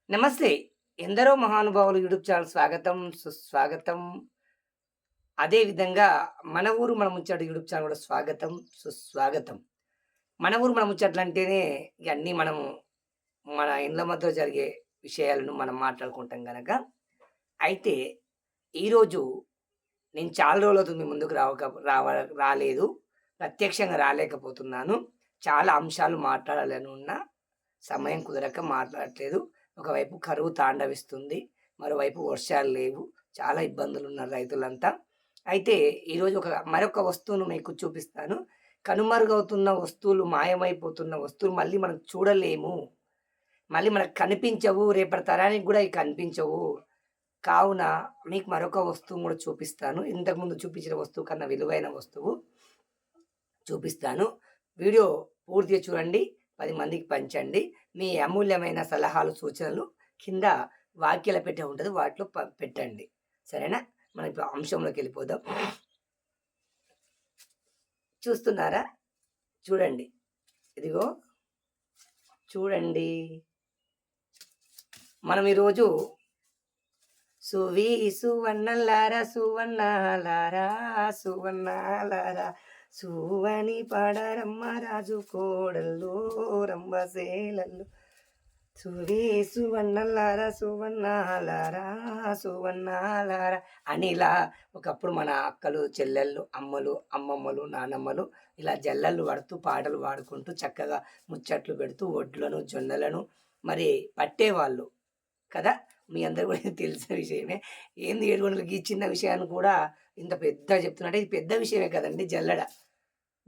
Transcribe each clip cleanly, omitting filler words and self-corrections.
నమస్తే. ఎందరో మహానుభావులు యూట్యూబ్ ఛానల్ స్వాగతం, సుస్వాగతం. అదే విధంగా మన ఊరు మన ముచ్చట యూట్యూబ్ ఛానల్ కూడా స్వాగతం, సుస్వాగతం. మన ఊరు మన ముచ్చట్లంటేనే ఇగ అన్నీ మనము మన ఇండ్ల మధ్యలో జరిగే విషయాలను మనం మాట్లాడుకుంటాం గనక, అయితే ఈరోజు నేను చాలా రోజులవుతుంది మీ ముందుకు రాలేదు. ప్రత్యక్షంగా రాలేకపోతున్నాను. చాలా అంశాలు మాట్లాడాలని ఉన్నా, సమయం కుదరక మాట్లాడట్లేదు. ఒకవైపు కరువు తాండవిస్తుంది. మరోవైపు వర్షాలు లేవు. చాలా ఇబ్బందులున్నారు రైతులంతా. అయితే ఈరోజు మరొక వస్తువును మీకు చూపిస్తాను. కనుమరుగవుతున్న వస్తువులు, మాయమైపోతున్న వస్తువులు మళ్ళీ మనం చూడలేము. మళ్ళీ మనకు కనిపించవు. రేపటి తరానికి గూడా అయి కనిపించవు. కావున మీకు మరొక వస్తువును గూడా చూపిస్తాను. ఇంతకుముందు చూపించిన వస్తువు కన్నా విలువైన వస్తువు చూపిస్తాను. వీడియో పూర్తిగా చూడండి. 10 మందికి పంచండి. మీ అమూల్యమైన సలహాలు, సూచనలు కింద వాక్యాల పెట్టె ఉంటది. వాటిలో పెట్టండి. సరేనా? మనం ఇప్పుడు అంశంలోకెళ్ళిపోదాం. చూస్తున్నారా? చూడండి. ఇదిగో చూడండి. మనం ఈరోజు సువన్నలారా సువన్నాలారా సువన్నాలారా సువని పాడరమ్మ రాజు కోడల్లో రంబసేలల్లో సువన్నలారా సువన్నాలారా సువన్నాలారా అని ఇలా ఒకప్పుడు మన అక్కలు, చెల్లెళ్ళు, అమ్మలు, అమ్మమ్మలు, నానమ్మలు ఇలా జల్లలు పడుతూ పాటలు పాడుకుంటూ చక్కగా ముచ్చట్లు పెడుతూ ఒడ్లను, జొన్నలను మరి పట్టేవాళ్ళు కదా. మీ అందరూ కూడా ఇది తెలిసిన విషయమే. ఏంది 7 గంటలకి ఈ చిన్న విషయాన్ని కూడా ఇంత పెద్ద చెప్తున్నట్టే ఇది పెద్ద విషయమే కదండి.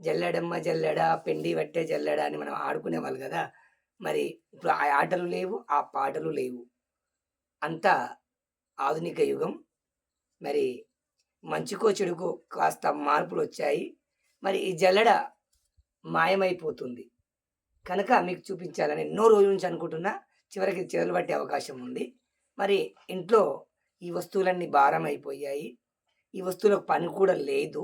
జల్లెడమ్మ జల్లెడ, పిండి పట్టే జల్లెడ అని మనం ఆడుకునేవాళ్ళు కదా. మరి ఇప్పుడు ఆ ఆటలు లేవు, ఆ పాటలు లేవు. అంతా ఆధునిక యుగం. మరి మంచికో చెడుకో కాస్త మార్పులొచ్చాయి. మరి ఈ జల్లెడ మాయమైపోతుంది. కనుక మీకు చూపించాలని ఎన్నో రోజుల నుంచి అనుకుంటున్నా. చివరికి చెదలు పట్టే అవకాశం ఉంది. మరి ఇంట్లో ఈ వస్తువులన్నీ భారమైపోయాయి. ఈ వస్తువులకు పని కూడా లేదు.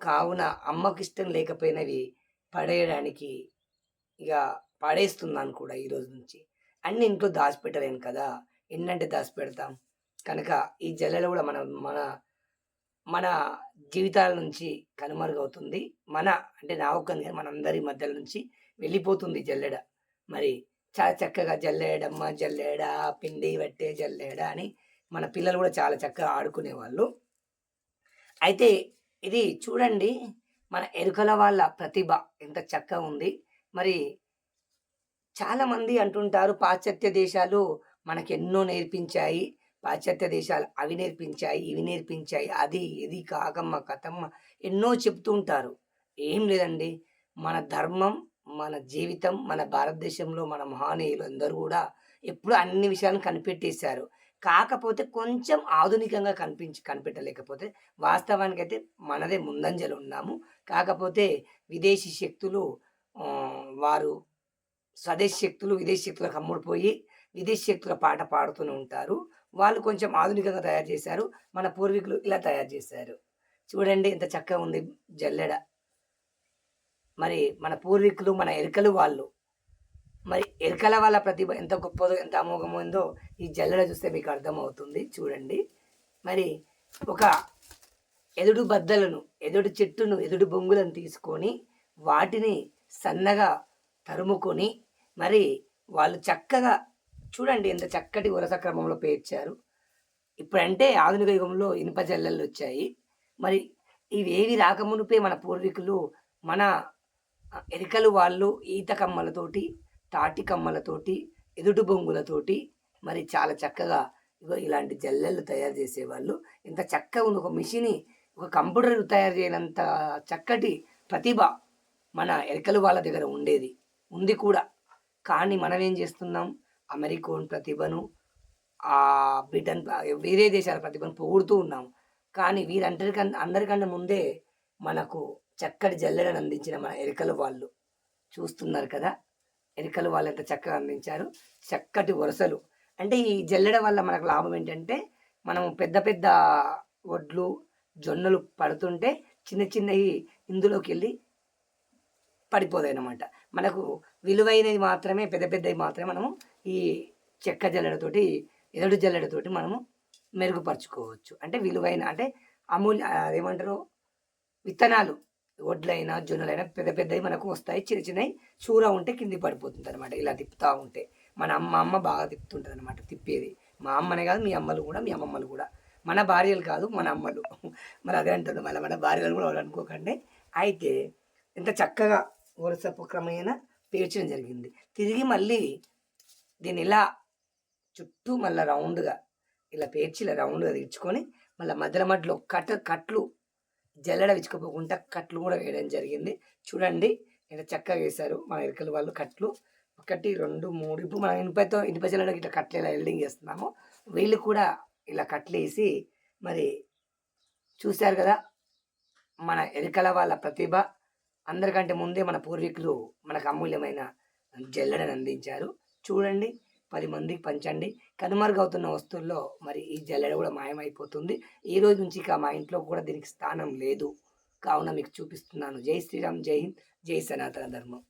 కావున అమ్మకిష్టం లేకపోయినవి పడేయడానికి ఇక పడేస్తున్నాను కూడా ఈరోజు నుంచి. అన్నీ ఇంట్లో దాచిపెట్టలేను కదా. ఎన్నంటే దాచిపెడతాం. కనుక ఈ జల్లెడ కూడా మన మన మన జీవితాల నుంచి కనుమరుగవుతుంది. అంటే నా ఒక్కని కాదు, మనందరి మధ్యల నుంచి వెళ్ళిపోతుంది జల్లెడ. మరి చాలా చక్కగా జల్లేడమ్మ జల్లేడ, పిండి పట్టే జల్లేడ అని మన పిల్లలు కూడా చాలా చక్కగా ఆడుకునేవాళ్ళు. అయితే ఇది చూడండి, మన ఎరుకల వాళ్ళ ప్రతిభ ఎంత చక్కగా ఉంది. మరి చాలామంది అంటుంటారు పాశ్చాత్య దేశాలు మనకెన్నో నేర్పించాయి. పాశ్చాత్య దేశాలు అవి నేర్పించాయి, ఇవి నేర్పించాయి. అది, ఇది కాకమ్మ, కథమ్మ ఎన్నో చెప్తూ ఉంటారు. ఏం లేదండి. మన ధర్మం, మన జీవితం, మన భారతదేశంలో మన మహనీయులు అందరూ గూడా ఎప్పుడూ అన్ని విషయాలను కనిపెట్టేశారు. కాకపోతే కొంచెం ఆధునికంగా కనిపెట్టలేకపోతే వాస్తవానికైతే మనదే ముందంజలో ఉన్నాము. కాకపోతే విదేశీ శక్తులు వారు స్వదేశీ శక్తులు విదేశీ శక్తులకు అమ్ముడుపోయి విదేశీ శక్తుల పాట పాడుతూనే ఉంటారు. వాళ్ళు కొంచెం ఆధునికంగా తయారు చేశారు. మన పూర్వీకులు ఇలా తయారు చేశారు. చూడండి ఎంత చక్కగా ఉంది జల్లెడ. మరి మన పూర్వీకులు, మన ఎరుకలు వాళ్ళు. మరి ఎరుకల వాళ్ళ ప్రతిభ ఎంత గొప్పదో, ఎంత అమోఘమైందో ఈ జల్లెడ చూస్తే మీకు అర్థమవుతుంది. చూడండి. మరి ఒక ఎదుడు బద్దలను, ఎదుడు చెట్టును, ఎదుడు బొంగులను తీసుకొని వాటిని సన్నగా తరుముకొని మరి వాళ్ళు చక్కగా చూడండి ఎంత చక్కటి వరుస క్రమంలో పేర్చారు. ఇప్పుడంటే ఆధునిక యుగంలో ఇనుప జల్లెళ్ళొచ్చాయి. మరి ఇవేవి రాకమునుపే మన పూర్వీకులు, మన ఎరికలు వాళ్ళు ఈత కమ్మలతోటి, తాటి కమ్మలతోటి, ఎదుటి బొంగులతోటి మరి చాలా చక్కగా ఇలాంటి జల్లెళ్ళు తయారు చేసేవాళ్ళు. ఇంత చక్కగా ఉంది. ఒక మిషిని, ఒక కంప్యూటర్ తయారు చేయనంత చక్కటి ప్రతిభ మన ఎరికలు వాళ్ళ దగ్గర ఉండేది, ఉంది కూడా. కానీ మనం ఏం చేస్తున్నాం? అమెరికన్ ప్రతిభను, బ్రిటన్, వేరే దేశాల ప్రతిభను పొగుడుతూ ఉన్నాము. కానీ అందరికన్నా ముందే మనకు చక్కటి జల్లెడను అందించిన మన ఎరికలు వాళ్ళు. చూస్తున్నారు కదా. ఎరికలు వాళ్ళు ఎంత చక్కగా అందించారు. చక్కటి వరుసలు. అంటే ఈ జల్లెడ వల్ల మనకు లాభం ఏంటంటే, మనం పెద్ద పెద్ద వడ్లు, జొన్నలు పడుతుంటే చిన్న చిన్నవి ఇందులోకెళ్ళి పడిపోతాయన్నమాట. మనకు విలువైనవి మాత్రమే, పెద్ద పెద్దవి మాత్రమే మనము ఈ చెక్క జల్లెడతోటి, ఎదడు జల్లెడతోటి మనము మెరుగుపరుచుకోవచ్చు. అంటే విలువైన అంటే అదేమంటారు విత్తనాలు వడ్లైనా, జొన్నలైనా పెద్ద పెద్దయి మనకు వస్తాయి. చిన్న చిన్నయి చూర ఉంటే కిందికి పడిపోతుందనమాట. ఇలా తిప్పుతా ఉంటే. మా అమ్మ బాగా తిప్పుతుంటదనమాట తిప్పేది. మా అమ్మనే కాదు మీ అమ్మలు గూడా, మీ అమ్మమ్మలు గూడా. మన భార్యలు కాదు మన అమ్మలు. మరి అదే అంటున్నా మళ్ళా మన భార్యలని గూడా ఎవరు అనుకోకండి. అయితే ఎంత చక్కగా వరుసపు క్రమేణా పేర్చడం జరిగింది. తిరిగి మళ్ళీ దీన్ని ఇలా చుట్టూ మళ్ళా రౌండ్‌గా ఇలా పేర్చి ఇలా రౌండ్‌గా తీర్చుకొని మళ్ళా మధ్యలో కట్లు జల్లెడ విచ్చుకుపోకుండా కట్లు గూడా వేయడం జరిగింది. చూడండి ఎంత చక్కగా వేశారు మన ఇరకల వాళ్ళు కట్లు. 1, 2, 3 ఇప్పుడు మనం ఇనుప జల్లెడకి ఇట్లా కట్లు ఎలా ఎల్డింగ్ చేస్తున్నామో వీళ్ళు కూడా ఇలా కట్లేసి మరి చూసారు గదా! మన ఎరికల వాళ్ళ ప్రతిభ. అందరికంటే ముందే మన పూర్వీకులు మనకు అమూల్యమైన జల్లెడని అందించారు. చూడండి 10 మందికి పంచండి. కనుమరుగవుతున్న వస్తువుల్లో మరి ఈ జల్లెడ గూడా మాయమైపోతుంది. ఈరోజు నుంచి ఇక మా ఇంట్లో కూడా దీనికి స్థానం లేదు. కావున మీకు చూపిస్తున్నాను. జై శ్రీరామ్, జై హింద్, జై సనాతన ధర్మం.